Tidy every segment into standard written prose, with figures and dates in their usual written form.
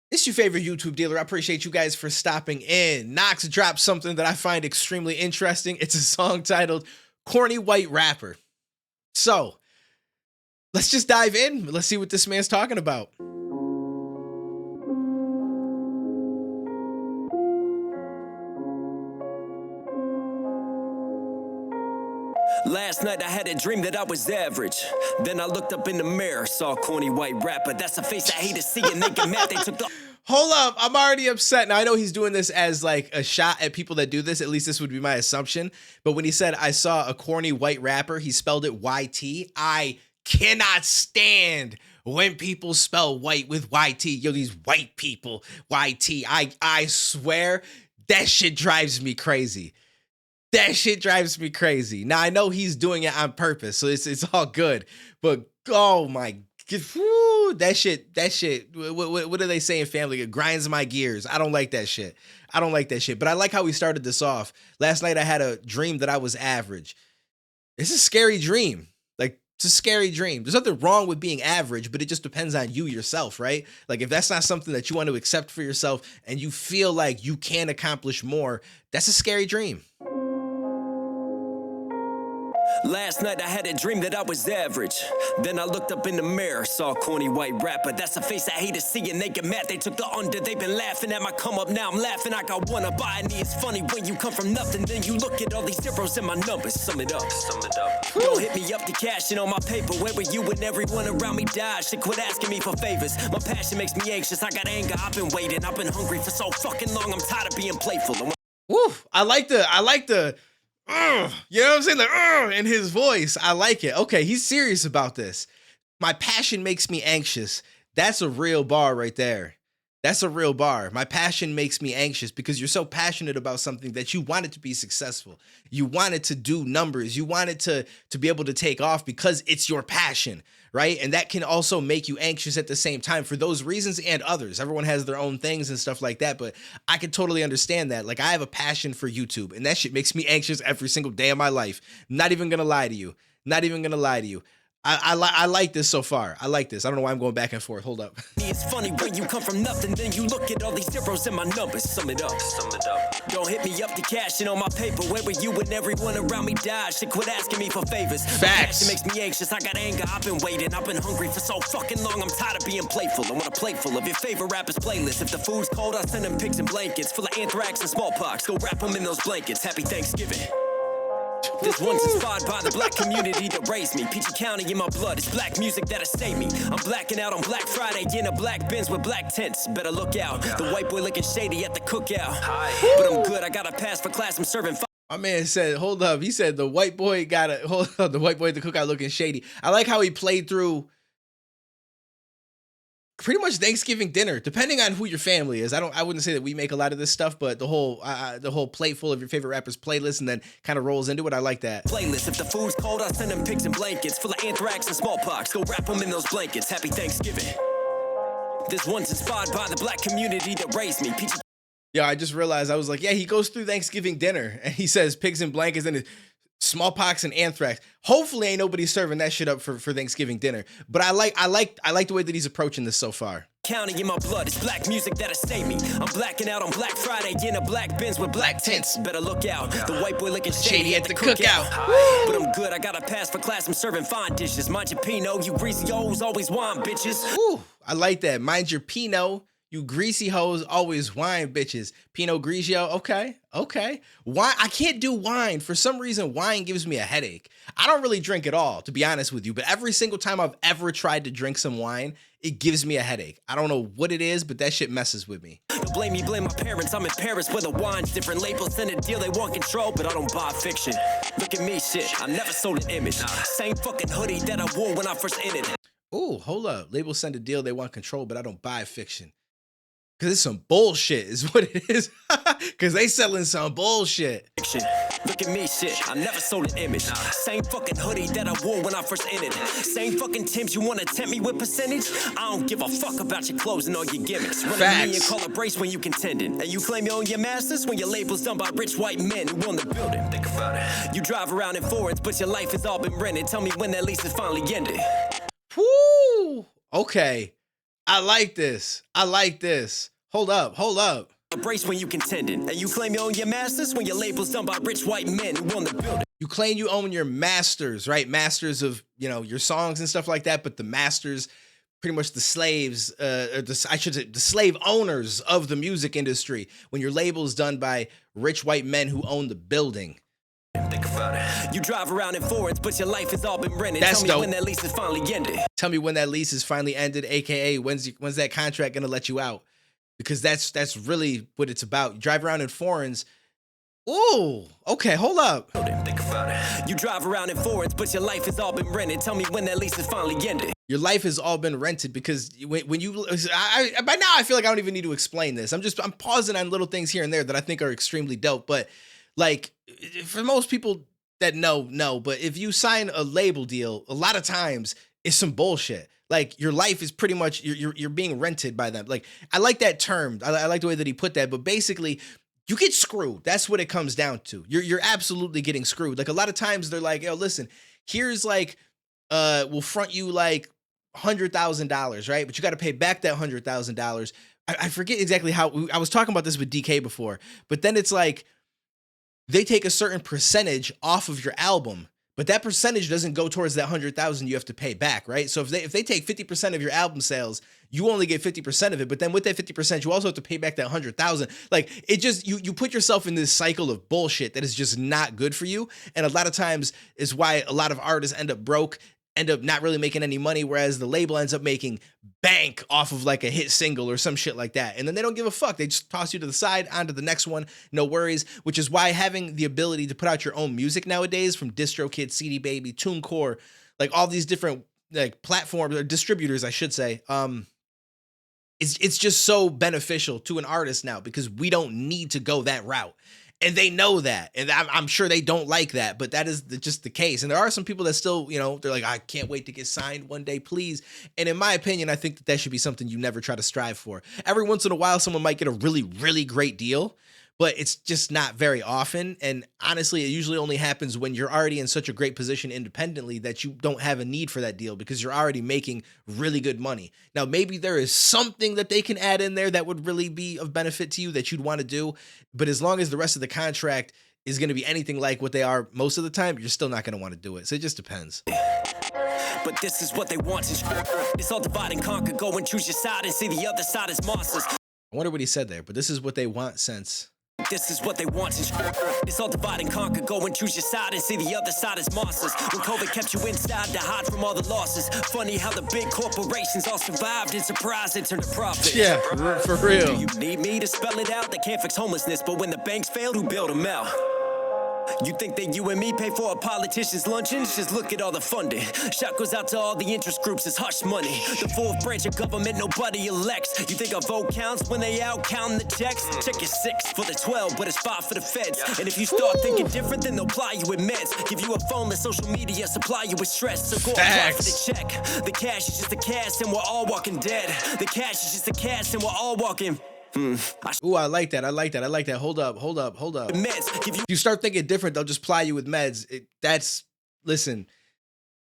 It's your favorite YouTube dealer. I appreciate you guys for stopping in. Knox dropped something that I find extremely interesting. It's a song titled Corny White Rapper. So let's just dive in. Let's see what this man's talking about. Last night I had a dream that I was average. Then I looked up in the mirror, saw a corny white rapper. That's a face I hate to see and they get mad. They took the... Hold up, I'm already upset. Now I know he's doing this as like a shot at people that do this. At least this would be my assumption. But when he said I saw a corny white rapper, he spelled it YT. I cannot stand when people spell white with YT. Yo, these white people, YT. I swear that shit drives me crazy. That shit drives me crazy. Now I know he's doing it on purpose, so it's all good. But oh my, whew, that shit. What do they say in family? It grinds my gears. I don't like that shit. I don't like that shit. But I like how we started this off. Last night I had a dream that I was average. It's a scary dream. Like, it's a scary dream. There's nothing wrong with being average, but it just depends on you yourself, right? Like, if that's not something that you want to accept for yourself and you feel like you can accomplish more, that's a scary dream. Last night I had a dream that I was average. Then I looked up in the mirror, saw a corny white rapper. That's a face I hate to see and they get mad. They took the under, they've been laughing at my come up. Now I'm laughing, I got one up. I need. It's funny when you come from nothing, then you look at all these zeros in my numbers. Sum it up. Don't hit me up to cash in on my paper. Where were you when everyone around me died? Should quit asking me for favors. My passion makes me anxious, I got anger. I've been waiting, I've been hungry for so fucking long. I'm tired of being playful. Woo, I like the you know what I'm saying? Like, in his voice. I like it. Okay, he's serious about this. My passion makes me anxious. That's a real bar right there. That's a real bar. My passion makes me anxious because you're so passionate about something that you want it to be successful. You want it to do numbers. You want it to be able to take off because it's your passion, right? And that can also make you anxious at the same time for those reasons and others. Everyone has their own things and stuff like that, but I can totally understand that. Like, I have a passion for YouTube, and that shit makes me anxious every single day of my life. Not even gonna lie to you. Not even gonna lie to you. I like this so far. I like this. I don't know why I'm going back and forth. Hold up. It's funny when you come from nothing, then you look at all these zeros in my numbers. Sum it up. Don't hit me up to cash in on my paper. Where were you when everyone around me died? Should quit asking me for favors. Facts. It makes me anxious. I got anger. I've been waiting. I've been hungry for so fucking long. I'm tired of being playful. I want a plate full of your favorite rappers' playlist. If the food's cold, I'll send them pigs and blankets full of anthrax and smallpox. Go wrap them in those blankets. Happy Thanksgiving. This one's inspired by the black community that raised me. Peachy County in my blood, it's black music that'll save me. I'm blacking out on Black Friday in a black Benz with black tents. Better look out, the white boy looking shady at the cookout. But I'm good, I got a pass for class, I'm serving. My man said, hold up. He said the white boy got a, hold up, the white boy at the cookout looking shady. I like how he played through pretty much Thanksgiving dinner, depending on who your family is. I wouldn't say that we make a lot of this stuff, but the whole plate full of your favorite rappers playlist and then kind of rolls into it. I like that. Playlist. If the food's cold, I'll send them pigs and blankets full of anthrax and smallpox. Go wrap them in those blankets. Happy Thanksgiving. This one's inspired by the black community that raised me. Peachy. Yeah, I just realized, I was like, yeah, he goes through Thanksgiving dinner and he says pigs and blankets and smallpox and anthrax. Hopefully ain't nobody serving that shit up for Thanksgiving dinner. But I like the way that he's approaching this so far. County in my blood, it's black music that'll save me. I'm blacking out on Black Friday in a black Benz with black tents. Better look out, the white boy looking shady at the cookout. But I'm good, I got a pass for class, I'm serving fine dishes. Mind your Pinot, you greasy hoes always wine bitches. Ooh, I like that. Mind your Pinot. You greasy hoes always wine bitches. Pinot Grigio, okay. Wine, I can't do wine. For some reason, wine gives me a headache. I don't really drink at all, to be honest with you, but every single time I've ever tried to drink some wine, it gives me a headache. I don't know what it is, but that shit messes with me. Don't blame me, blame my parents. I'm in Paris where the wine's different. Labels and a deal, they want control, but I don't buy fiction. Look at me, shit, I never sold an image. Same fucking hoodie that I wore when I first entered. Ooh, hold up. Labels send a deal, they want control, but I don't buy fiction. Cause it's some bullshit is what it is. Cause they selling some bullshit. Look at me, shit. I never sold an image. Same fucking hoodie that I wore when I first entered. Same fucking Timbs you wanna tempt me with percentage? I don't give a fuck about your clothes and all your gimmicks. Running me and call a brace when you contending. And you claim you own your masters when your label's done by rich white men who own the building. Think about it. You drive around in foreigns, but your life has all been rented. Tell me when that lease is finally ended. Woo! Okay. I like this. I like this. Hold up. Hold up. Embrace when you contending, and you claim you own your masters when your label's done by rich white men who own the building. You claim you own your masters, right? Masters of, you know, your songs and stuff like that, but the masters, pretty much the slaves, I should say the slave owners of the music industry, when your label's done by rich white men who own the building. Think about it. You drive around in foreigns, but your life has all been rented. That's Tell me dope. when that lease is finally ended. Tell me when that lease is finally ended, aka when's that contract gonna let you out? Because that's really what it's about. You drive around in foreigns. Ooh, okay, hold up. Think about it. You drive around in foreigns, but your life has all been rented. Tell me when that lease is finally ended. Your life has all been rented because when you, by now I feel like I don't even need to explain this. I'm pausing on little things here and there that I think are extremely dope. But like for most people that know, but if you sign a label deal, a lot of times it's some bullshit. Like your life is pretty much you're being rented by them. Like I like that term. I like the way that he put that. But basically, you get screwed. That's what it comes down to. You're absolutely getting screwed. Like a lot of times they're like, yo, listen, here's like, we'll front you like $100,000, right? But you got to pay back that $100,000. I forget exactly how. I was talking about this with DK before, but then it's like they take a certain percentage off of your album. But that percentage doesn't go towards that 100,000 you have to pay back, right? So if they take 50% of your album sales, you only get 50% of it. But then with that 50%, you also have to pay back that 100,000. Like it just you put yourself in this cycle of bullshit that is just not good for you. And a lot of times is why a lot of artists end up broke, end up not really making any money, whereas the label ends up making bank off of like a hit single or some shit like that. And then they don't give a fuck. They just toss you to the side, onto the next one, no worries, which is why having the ability to put out your own music nowadays from DistroKid, CD Baby, TuneCore, like all these different like platforms or distributors, I should say, it's just so beneficial to an artist now because we don't need to go that route. And they know that. And I'm sure they don't like that, but that is just the case. And there are some people that still, you know, they're like, I can't wait to get signed one day, please. And in my opinion, I think that should be something you never try to strive for. Every once in a while, someone might get a really, really great deal, but it's just not very often. And honestly, it usually only happens when you're already in such a great position independently that you don't have a need for that deal because you're already making really good money. Now, maybe there is something that they can add in there that would really be of benefit to you that you'd want to do. But as long as the rest of the contract is going to be anything like what they are most of the time, you're still not going to want to do it. So it just depends. But this is what they want. It's all divide and conquer. Go and choose your side and see the other side as monsters. I wonder what he said there, but this is what they want since. This is what they want. It's all divide and conquer. Go and choose your side and see the other side as monsters. When COVID kept you inside to hide from all the losses. Funny how the big corporations all survived and surprised and turned to profit. Yeah, for real. Do you need me to spell it out? They can't fix homelessness, but when the banks failed, who bailed them out? You think that you and me pay for a politician's luncheons? Just look at all the funding. Shout goes out to all the interest groups, it's hush money. The fourth branch of government nobody elects. You think our vote counts when they out counting the checks? Check your 6 for the 12, but it's 5 for the feds. And if you start thinking different, then they'll ply you with meds. Give you a phone, let social media supply you with stress. So go apply for the check. The cash is just the cash and we're all walking dead. The cash is just the cash and we're all walking. Ooh, I like that. Hold up. Meds, If you start thinking different, they'll just ply you with meds. Listen,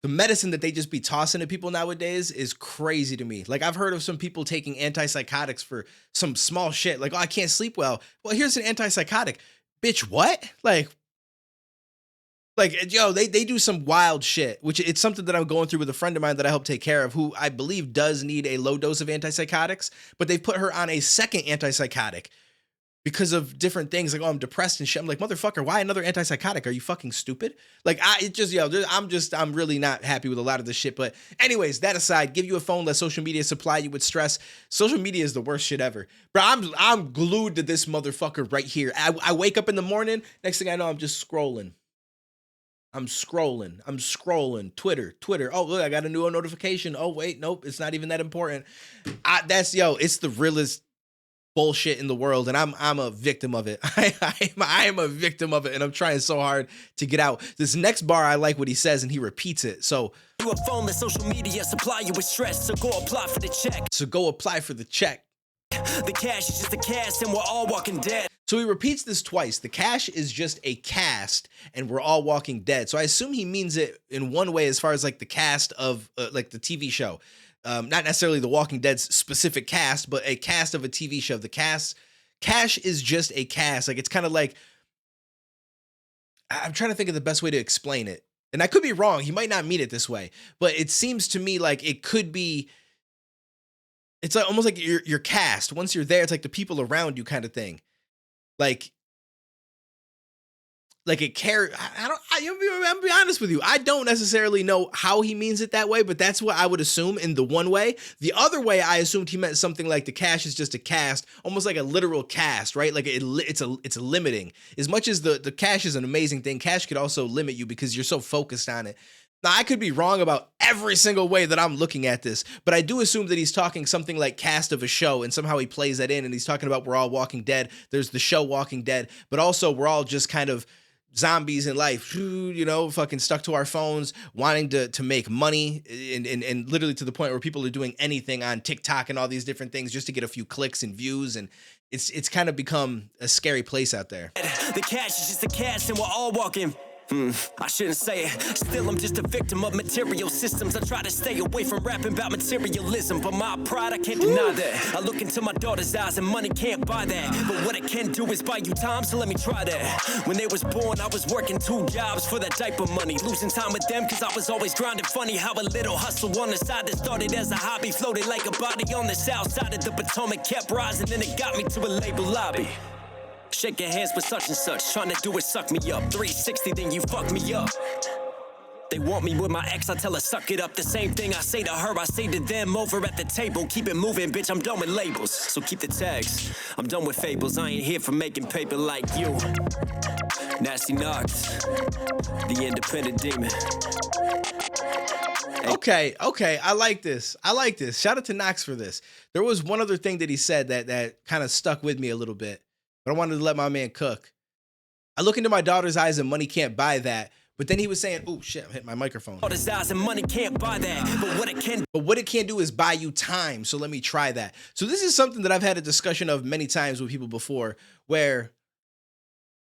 the medicine that they just be tossing to people nowadays is crazy to me. Like I've heard of some people taking antipsychotics for some small shit. Like, oh, I can't sleep well. Well, here's an antipsychotic. Bitch, what? Like, yo, they do some wild shit, which it's something that I'm going through with a friend of mine that I help take care of, who I believe does need a low dose of antipsychotics, but they've put her on a second antipsychotic because of different things. Like, oh, I'm depressed and shit. I'm like, motherfucker, why another antipsychotic? Are you fucking stupid? Like, I'm really not happy with a lot of this shit. But anyways, that aside, give you a phone, let social media supply you with stress. Social media is the worst shit ever. Bro, I'm glued to this motherfucker right here. I wake up in the morning, next thing I know, I'm just scrolling. I'm scrolling. Twitter. Oh, look, I got a new notification. Oh, wait, nope, it's not even that important. It's the realest bullshit in the world, and I'm a victim of it. I am a victim of it, and I'm trying so hard to get out. This next bar, I like what he says, and he repeats it. So, you a phone, let social media supply you with stress. So go apply for the check. The cash is just the cast, and we're all walking dead. So he repeats this twice. The cash is just a cast, and we're all walking dead. So I assume he means it in one way as far as like the cast of like the TV show. not necessarily the Walking Dead's specific cast, but a cast of a TV show. The cash is just a cast. Like, it's kind of like, I'm trying to think of the best way to explain it. And I could be wrong. He might not mean it this way, but it seems to me like it could be, it's like almost like your cast. Once you're there, it's like the people around you kind of thing. Like it care. I'm be honest with you. I don't necessarily know how he means it that way, but that's what I would assume in the one way. The other way, I assumed he meant something like the cash is just a cast, almost like a literal cast, right? Like it's a limiting. As much as the cash is an amazing thing, cash could also limit you because you're so focused on it. Now, I could be wrong about every single way that I'm looking at this, but I do assume that he's talking something like cast of a show, and somehow he plays that in, and he's talking about we're all Walking Dead. There's the show Walking Dead, but also we're all just kind of zombies in life, you know, fucking stuck to our phones, wanting to make money, and literally to the point where people are doing anything on TikTok and all these different things just to get a few clicks and views, and it's kind of become a scary place out there. The cash is just a cash, and we're all walking. I shouldn't say it. Still, I'm just a victim of material systems. I try to stay away from rapping about materialism, but my pride, I can't deny that. I look into my daughter's eyes and money can't buy that. But what it can do is buy you time, so let me try that. When they was born, I was working 2 jobs for that diaper money. Losing time with them, cause I was always grinding. Funny how a little hustle on the side that started as a hobby floated like a body on the south side of the Potomac, kept rising, and it got me to a label lobby. Shaking hands with such and such, trying to do it, suck me up. 360, then you fuck me up. They want me with my ex, I tell her, suck it up. The same thing I say to her, I say to them over at the table. Keep it moving, bitch, I'm done with labels. So keep the tags, I'm done with fables. I ain't here for making paper like you. Nasty Knox, the independent demon. Okay, I like this. Shout out to Knox for this. There was one other thing that he said that kind of stuck with me a little bit, but I wanted to let my man cook. I look into my daughter's eyes and money can't buy that. But then he was saying, oh shit, I'm hitting my microphone. Daughter's eyes and money can't buy that. But what it can do is buy you time. So let me try that. So this is something that I've had a discussion of many times with people before, where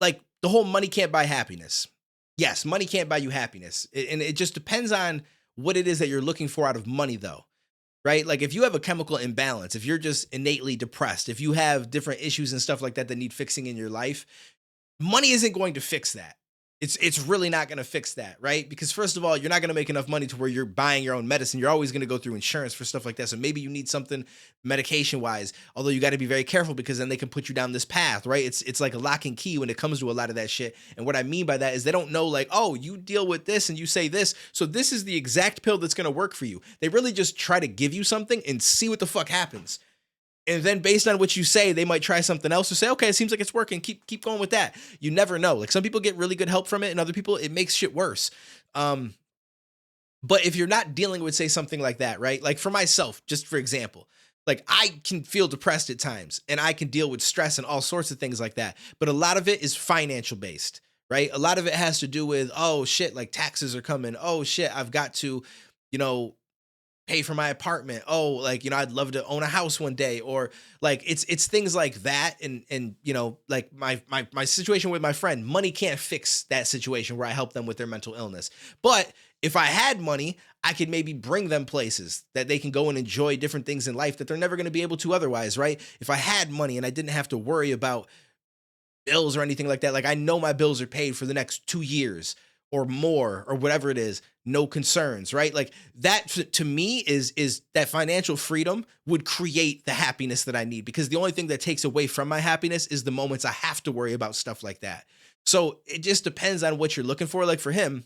like the whole money can't buy happiness. Yes, money can't buy you happiness. And it just depends on what it is that you're looking for out of money though. Right? Like if you have a chemical imbalance, if you're just innately depressed, if you have different issues and stuff like that that need fixing in your life, money isn't going to fix that. It's really not going to fix that, right? Because first of all, you're not going to make enough money to where you're buying your own medicine. You're always going to go through insurance for stuff like that. So maybe you need something medication wise, although you got to be very careful because then they can put you down this path, right? It's like a lock and key when it comes to a lot of that shit. And what I mean by that is they don't know like, oh, you deal with this and you say this, so this is the exact pill that's going to work for you. They really just try to give you something and see what the fuck happens. And then based on what you say, they might try something else or say, okay, it seems like it's working. Keep going with that. You never know. Like some people get really good help from it and other people, it makes shit worse. But if you're not dealing with, say, something like that, right? Like for myself, just for example, like I can feel depressed at times and I can deal with stress and all sorts of things like that. But a lot of it is financial based, right? A lot of it has to do with, oh shit, like taxes are coming. Oh shit, I've got to, pay for my apartment. Oh, like, I'd love to own a house one day, or like, it's things like that. And, like my situation with my friend, money can't fix that situation where I help them with their mental illness. But if I had money, I could maybe bring them places that they can go and enjoy different things in life that they're never going to be able to otherwise. Right. If I had money and I didn't have to worry about bills or anything like that, like I know my bills are paid for the next 2 years or more, or whatever it is, no concerns, right? Like that to me is that financial freedom would create the happiness that I need, because the only thing that takes away from my happiness is the moments I have to worry about stuff like that. So it just depends on what you're looking for. Like for him,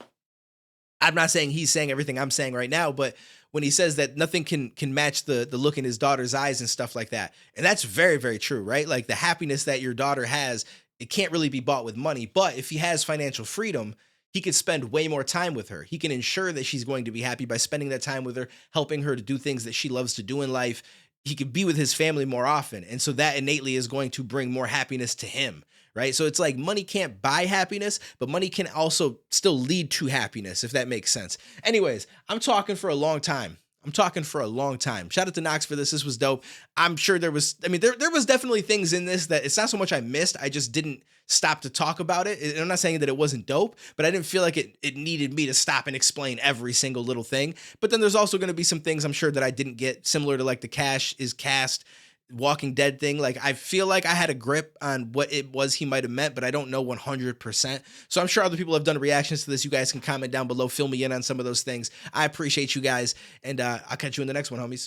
I'm not saying he's saying everything I'm saying right now, but when he says that nothing can match the look in his daughter's eyes and stuff like that, and that's very, very true, right? Like the happiness that your daughter has, it can't really be bought with money. But if he has financial freedom, he could spend way more time with her. He can ensure that she's going to be happy by spending that time with her, helping her to do things that she loves to do in life. He could be with his family more often. And so that innately is going to bring more happiness to him, right? So it's like money can't buy happiness, but money can also still lead to happiness, if that makes sense. Anyways, I'm talking for a long time. I'm talking for a long time. Shout out to Knox for this. This was dope. I'm sure there was, I mean, there was definitely things in this that it's not so much I missed. I just didn't stop to talk about it. And I'm not saying that it wasn't dope, but I didn't feel like it needed me to stop and explain every single little thing. But then there's also going to be some things I'm sure that I didn't get, similar to like the Cash is Cast Walking Dead thing. Like, I feel like I had a grip on what it was he might have meant, but I don't know 100%. So I'm sure other people have done reactions to this. You guys can comment down below, fill me in on some of those things. I appreciate you guys, and I'll catch you in the next one, homies.